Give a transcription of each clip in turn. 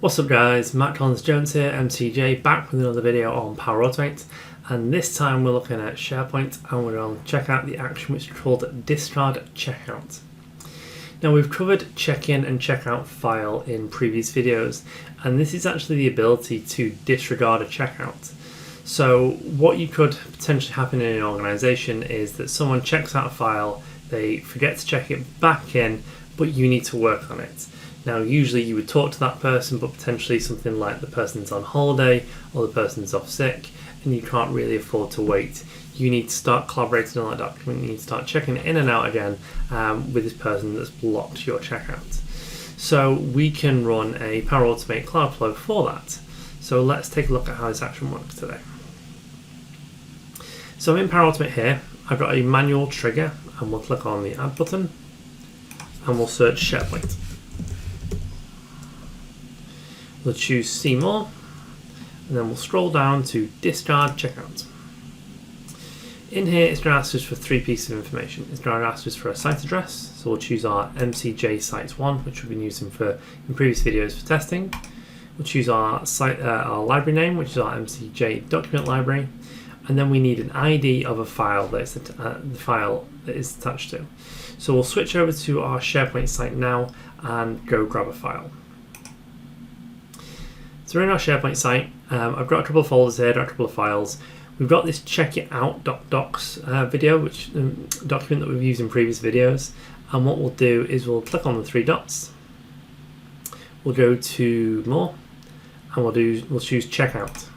What's up guys, Matt Collins-Jones here, MCJ, back with another video on Power Automate, and this time we're looking at SharePoint and we're going to check out the action which is called discard checkout. Now we've covered check-in and checkout file in previous videos, and this is actually the ability to disregard a checkout. So what you could potentially happen in an organization is that someone checks out a file, they forget to check it back in, but you need to work on it. Now usually you would talk to that person, but potentially something like the person's on holiday or the person's off sick and you can't really afford to wait. You need to start collaborating on that document, you need to start checking it in and out again with this person that's blocked your checkout. So we can run a Power Automate Cloud Flow for that. So let's take a look at how this action works today. So I'm in Power Automate here, I've got a manual trigger and we'll click on the add button and we'll search SharePoint. We'll choose See More, and then we'll scroll down to Discard Checkout. In here, it's going to ask us for three pieces of information. It's going to ask us for a site address, so we'll choose our MCJ Sites 1, which we've been using in previous videos for testing. We'll choose our library name, which is our MCJ document library, and then we need an ID of a file that is the file that is attached to. So we'll switch over to our SharePoint site now and go grab a file. So we're in our SharePoint site. I've got a couple of folders here, got a couple of files. We've got this check it out docs video, which document that we've used in previous videos. And what we'll do is we'll click on the three dots. We'll go to More, and we'll choose Checkout.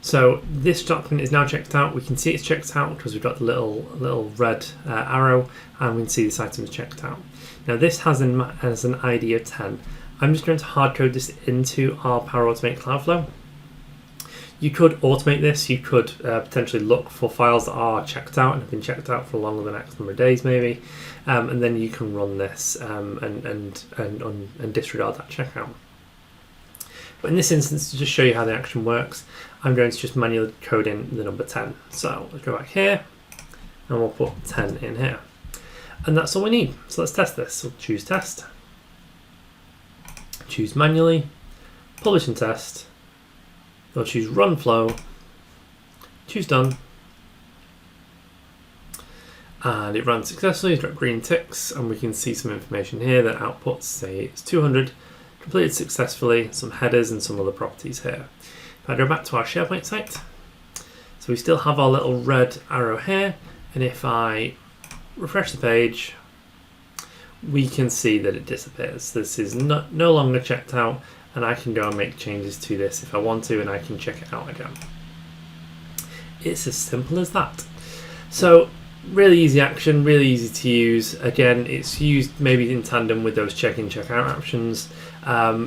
So this document is now checked out. We can see it's checked out because we've got the little red arrow, and we can see this item is checked out. Now this has an ID of 10. I'm just going to hard code this into our Power Automate Cloud Flow. You could automate this, you could potentially look for files that are checked out and have been checked out for longer than X number of days maybe, and then you can run this and disregard that checkout. But in this instance, to just show you how the action works, I'm going to just manually code in the number 10. So let's go back here and we'll put 10 in here. And that's all we need. So let's test this. We'll choose Test. Choose Manually, Publish and Test, we'll choose Run Flow, choose Done, and it runs successfully. It's got green ticks and we can see some information here that outputs, say it's 200, completed successfully, some headers and some other properties here. If I go back to our SharePoint site, so we still have our little red arrow here, and if I refresh the page, we can see that it disappears. This is no longer checked out, and I can go and make changes to this if I want to, and I can check it out again. It's as simple as that. So really easy action, really easy to use. Again, it's used maybe in tandem with those check-in, check-out options.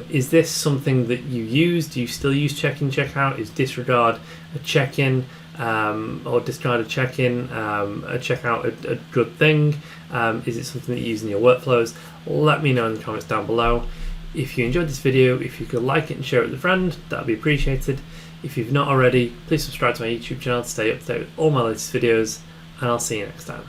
Is this something that you use? Do you still use check-in, check-out? Is disregard a check-in or discard a check-in, a checkout a good thing? Is it something that you use in your workflows? Let me know in the comments down below. If you enjoyed this video, if you could like it and share it with a friend, that would be appreciated. If you've not already, please subscribe to my YouTube channel to stay up to date with all my latest videos, and I'll see you next time.